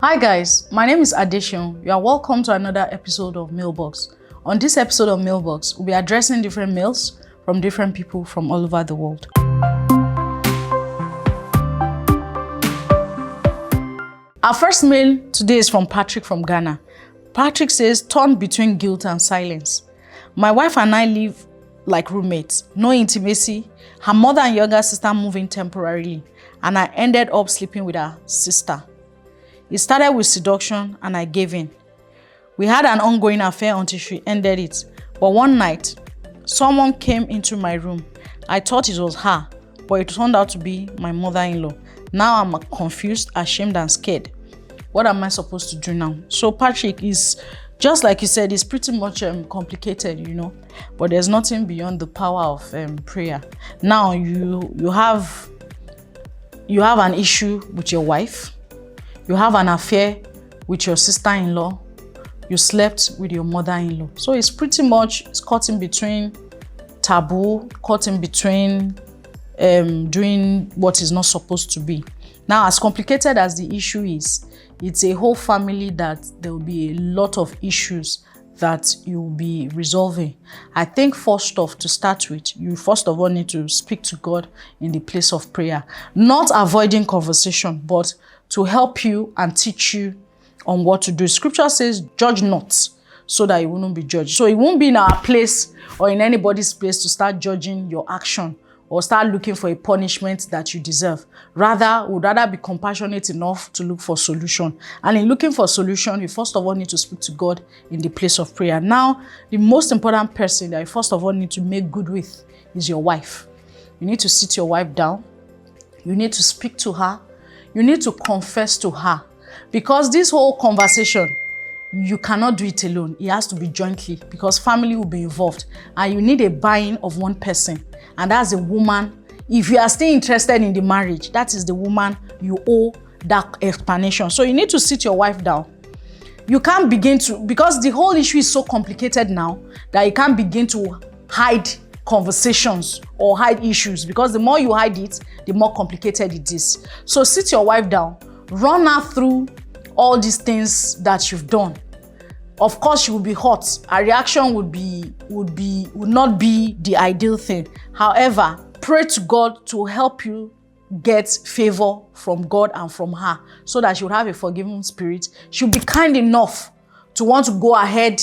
Hi guys, my name is Adeshion. You are welcome to another episode of Mailbox. On this episode of Mailbox, we'll be addressing different mails from different people from all over the world. Our first mail today is from Patrick from Ghana. Patrick says, torn between guilt and silence. My wife and I live like roommates, no intimacy. Her mother and younger sister moved in temporarily, and I ended up sleeping with her sister. It started with seduction and I gave in. We had an ongoing affair until she ended it. But one night, someone came into my room. I thought it was her, but it turned out to be my mother-in-law. Now I'm confused, ashamed, and scared. What am I supposed to do now? So Patrick, is just like you said, it's pretty much complicated, but there's nothing beyond the power of prayer. Now you have an issue with your wife. You have an affair with your sister-in-law. You slept with your mother-in-law. So it's pretty much caught in between taboo, caught in between doing what is not supposed to be. Now, as complicated as the issue is, it's a whole family that there will be a lot of issues that you will be resolving. I think first off, to start with, you first of all need to speak to God in the place of prayer. Not avoiding conversation, but to help you and teach you on what to do. Scripture says, judge not, so that you won't be judged. So it won't be in our place or in anybody's place to start judging your action or start looking for a punishment that you deserve. Rather, would rather be compassionate enough to look for solution. And in looking for solution, you first of all need to speak to God in the place of prayer. Now, the most important person that you first of all need to make good with is your wife. You need to sit your wife down. You need to speak to her. You need to confess to her. Because this whole conversation, you cannot do it alone. It has to be jointly because family will be involved. And you need a buy-in of one person. And that's a woman. If you are still interested in the marriage, that is the woman you owe that explanation. So you need to sit your wife down. You can't begin to, because the whole issue is so complicated now that you can't begin to hide conversations or hide issues, because the more you hide it, the more complicated it is. So sit your wife down, run her through all these things that you've done. Of course, she will be hot. Her reaction would not be the ideal thing. However, pray to God to help you get favor from God and from her so that she will have a forgiving spirit. She'll be kind enough to want to go ahead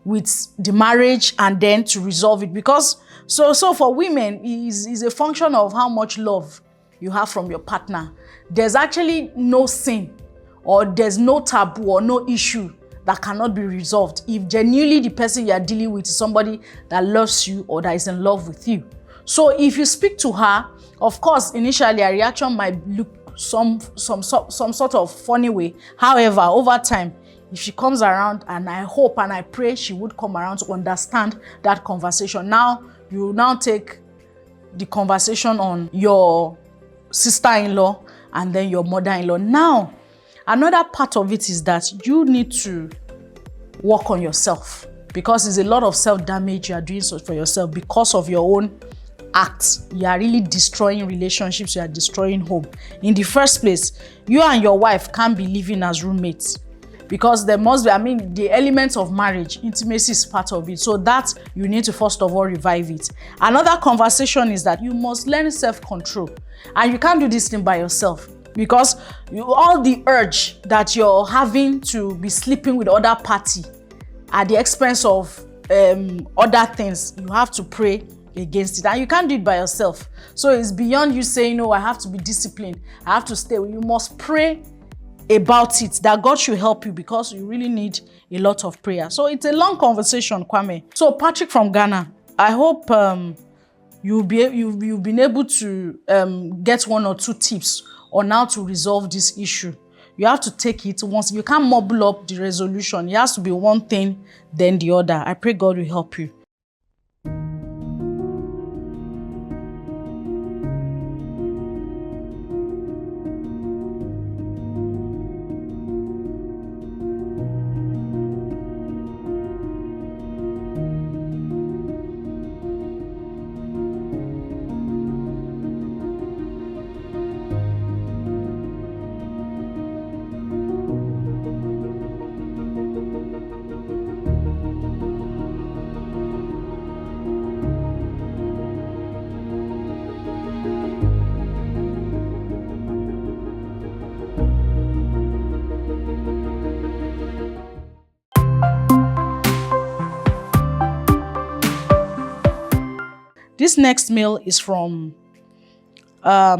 with the marriage and then to resolve it. Because so for women, is a function of how much love you have from your partner. There's actually no sin or there's no taboo or no issue that cannot be resolved if genuinely the person you are dealing with is somebody that loves you or that is in love with you. So if you speak to her, of course, initially a reaction might look some sort of funny way. However, over time, if she comes around, and I hope and I pray she would come around to understand that conversation. Now, you now take the conversation on your sister-in-law and then your mother-in-law. Now, another part of it is that you need to work on yourself, because it's a lot of self-damage you are doing for yourself because of your own acts. You are really destroying relationships. You are destroying home. In the first place, you and your wife can't be living as roommates, because there must be, the elements of marriage, intimacy is part of it. So that you need to first of all revive it. Another conversation is that you must learn self-control. And you can't do this thing by yourself, because all the urge that you're having to be sleeping with other party at the expense of other things, you have to pray against it. And you can't do it by yourself. So it's beyond you saying, no, I have to be disciplined, I have to stay. You must pray about it, that God should help you, because you really need a lot of prayer. So it's a long conversation, Kwame. So Patrick from Ghana, I hope you've been able to get one or two tips on how to resolve this issue. You have to take it once. You can't mobile up the resolution. It has to be one thing, then the other. I pray God will help you. This next mail is from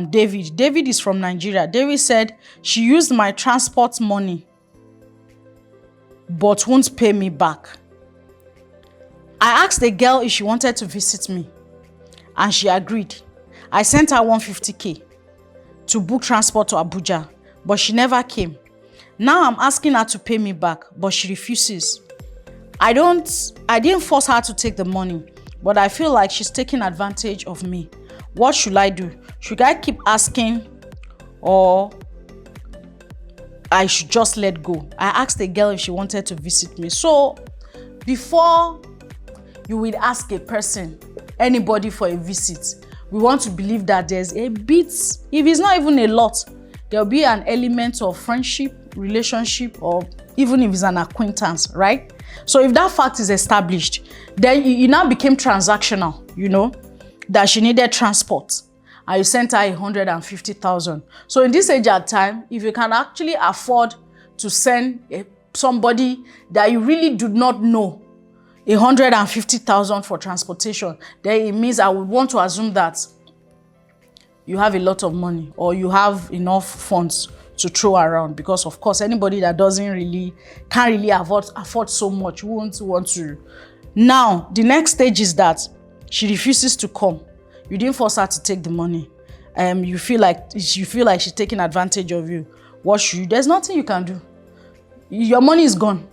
David. David is from Nigeria. David said, she used my transport money but won't pay me back. I asked the girl if she wanted to visit me and she agreed. I sent her 150k to book transport to Abuja, but she never came. Now I'm asking her to pay me back, but she refuses. I didn't force her to take the money, but I feel like she's taking advantage of me. What should I do? Should I keep asking or I should just let go? I asked the girl if she wanted to visit me. So before you will ask a person, anybody, for a visit, we want to believe that there's a bit, if it's not even a lot, there'll be an element of friendship, relationship, or even if it's an acquaintance, right? So if that fact is established, then it now became transactional, you know, that she needed transport and you sent her 150,000. So in this age at time, if you can actually afford to send somebody that you really do not know 150,000 for transportation, then it means I would want to assume that you have a lot of money or you have enough funds to throw around, because of course anybody that can't really afford so much won't want to. Now the next stage is that she refuses to come. You didn't force her to take the money. You feel like she's taking advantage of you. What should you? There's nothing you can do. Your money is gone.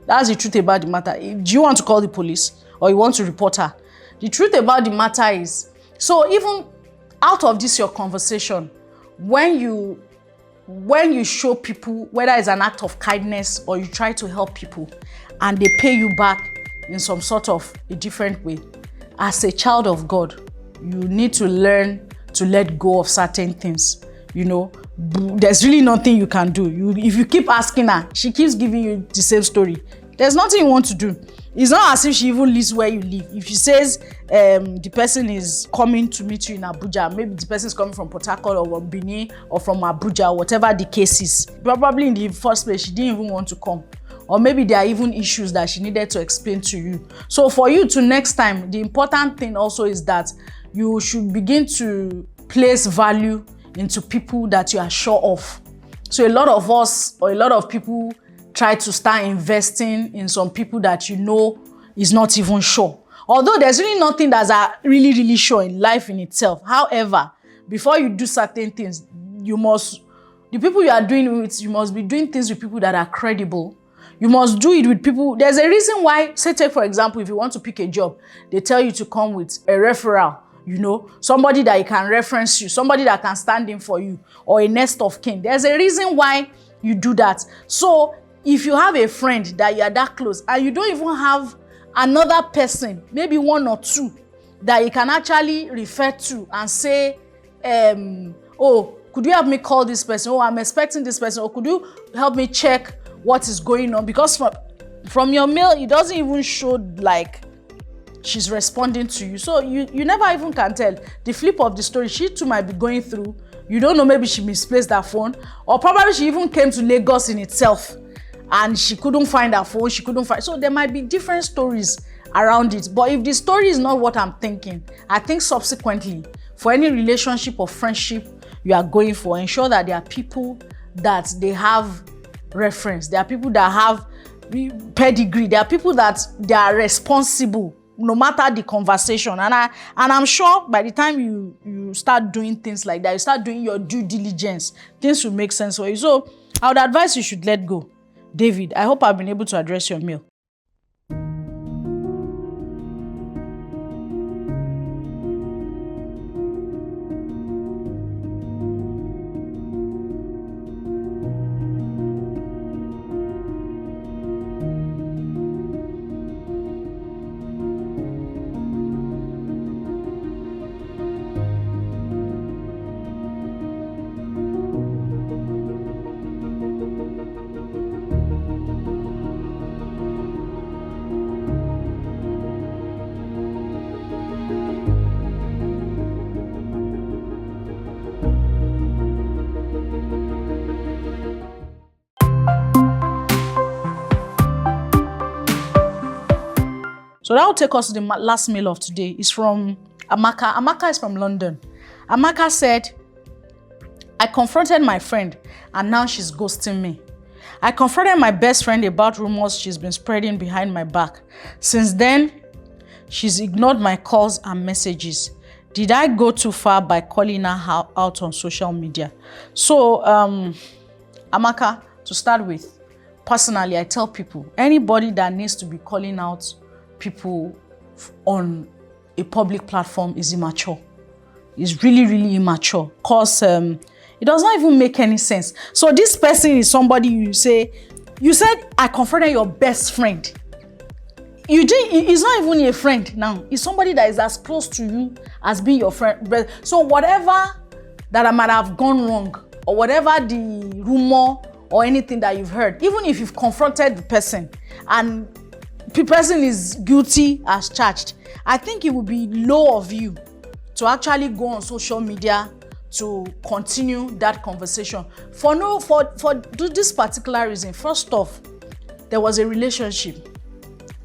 That's the truth about the matter. Do you want to call the police or you want to report her? The truth about the matter is, so even out of this your conversation, when you show people, whether it's an act of kindness or you try to help people and they pay you back in some sort of a different way, as a child of God, you need to learn to let go of certain things. You know, there's really nothing you can do. If you keep asking her, she keeps giving you the same story. There's nothing you want to do. It's not as if she even lives where you live. If she says the person is coming to meet you in Abuja, maybe the person is coming from Port Harcourt or from Benin or from Abuja, whatever the case is. Probably in the first place, she didn't even want to come. Or maybe there are even issues that she needed to explain to you. So for you to next time, the important thing also is that you should begin to place value into people that you are sure of. So a lot of us or a lot of people try to start investing in some people that you know is not even sure. Although there's really nothing that's really sure in life in itself. However, before you do certain things, the people you are doing with, you must be doing things with people that are credible. You must do it with people. There's a reason why, say take for example, if you want to pick a job, they tell you to come with a referral, you know, somebody that you can reference you, somebody that can stand in for you, or a next of kin. There's a reason why you do that. So if you have a friend that you are that close and you don't even have another person, maybe one or two, that you can actually refer to and say, oh, could you help me call this person? Oh, I'm expecting this person. Or could you help me check what is going on? Because from your mail, it doesn't even show like she's responding to you. So you never even can tell. The flip of the story, she too might be going through. You don't know, maybe she misplaced her phone, or probably she even came to Lagos in itself and she couldn't find her phone, so there might be different stories around it. But if the story is not what I'm thinking, I think subsequently, for any relationship or friendship you are going for, ensure that there are people that they have reference, there are people that have pedigree, there are people that they are responsible no matter the conversation. And I'm sure by the time you start doing things like that, you start doing your due diligence, things will make sense for you. So I would advise you should let go. David, I hope I've been able to address your mail. So that will take us to the last mail of today. It's from Amaka. Amaka is from London. Amaka said, I confronted my friend and now she's ghosting me. I confronted my best friend about rumors she's been spreading behind my back. Since then, she's ignored my calls and messages. Did I go too far by calling her out on social media? So, Amaka, to start with, personally, I tell people, anybody that needs to be calling out people on a public platform is immature. It's really, really immature because it does not even make any sense. So this person is somebody you said, I confronted your best friend. He's not even a friend now. He's somebody that is as close to you as being your friend. So whatever that I might have gone wrong, or whatever the rumor or anything that you've heard, even if you've confronted the person and the person is guilty as charged, I think it would be low of you to actually go on social media to continue that conversation for this particular reason. First off, there was a relationship.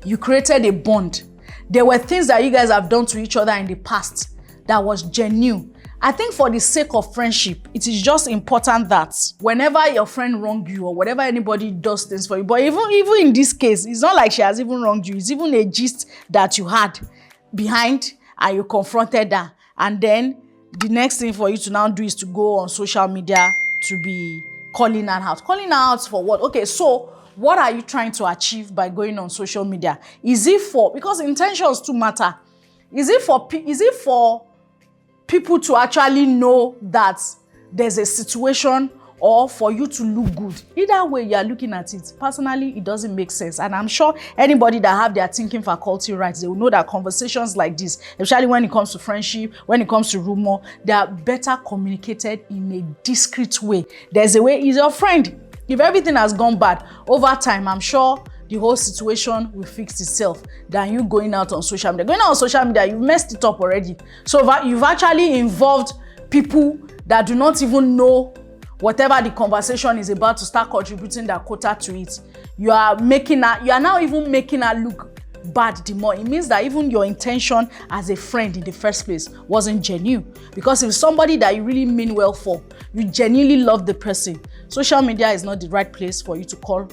You created a bond. There were things that you guys have done to each other in the past that was genuine. I think for the sake of friendship, it is just important that whenever your friend wronged you or whatever anybody does things for you, but even in this case, it's not like she has even wronged you. It's even a gist that you had behind and you confronted her. And then the next thing for you to now do is to go on social media to be calling her out. Calling her out for what? Okay, so what are you trying to achieve by going on social media? Is it for, because intentions too matter. Is it for people to actually know that there's a situation, or for you to look good? Either way you are looking at it, personally, it doesn't make sense. And I'm sure anybody that have their thinking faculty right, they will know that conversations like this, especially when it comes to friendship, when it comes to rumor, they are better communicated in a discreet way. There's a way, is your friend. If everything has gone bad, over time, I'm sure the whole situation will fix itself than you going out on social media. Going out on social media, you've messed it up already. So you've actually involved people that do not even know whatever the conversation is about to start contributing their quota to it. You are now even making her look bad the more. It means that even your intention as a friend in the first place wasn't genuine. Because if somebody that you really mean well for, you genuinely love the person, social media is not the right place for you to call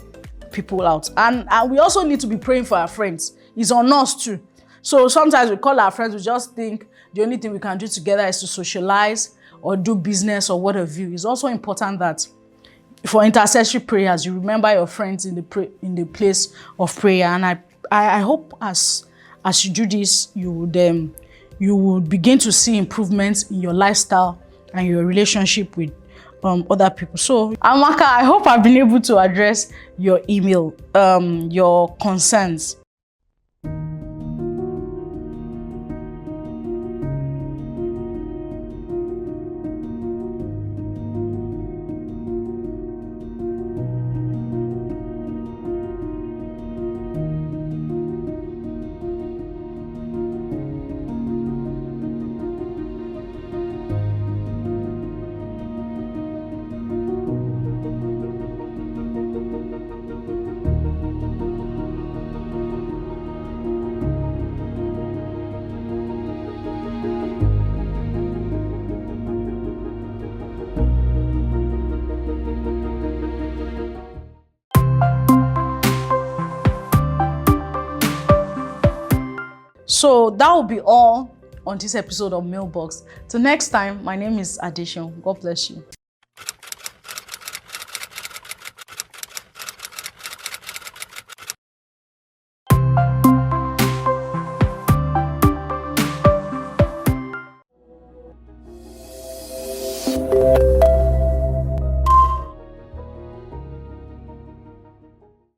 people out. And we also need to be praying for our friends. It's on us too. So sometimes we call our friends, we just think the only thing we can do together is to socialize or do business or what have you. It's also important that for intercessory prayers, you remember your friends in the place of prayer. And I hope as you do this, you would begin to see improvements in your lifestyle and your relationship with other people. So Amaka, I hope I've been able to address your email, your concerns. So that will be all on this episode of Mailbox. Till next time, my name is Adeshan. God bless you.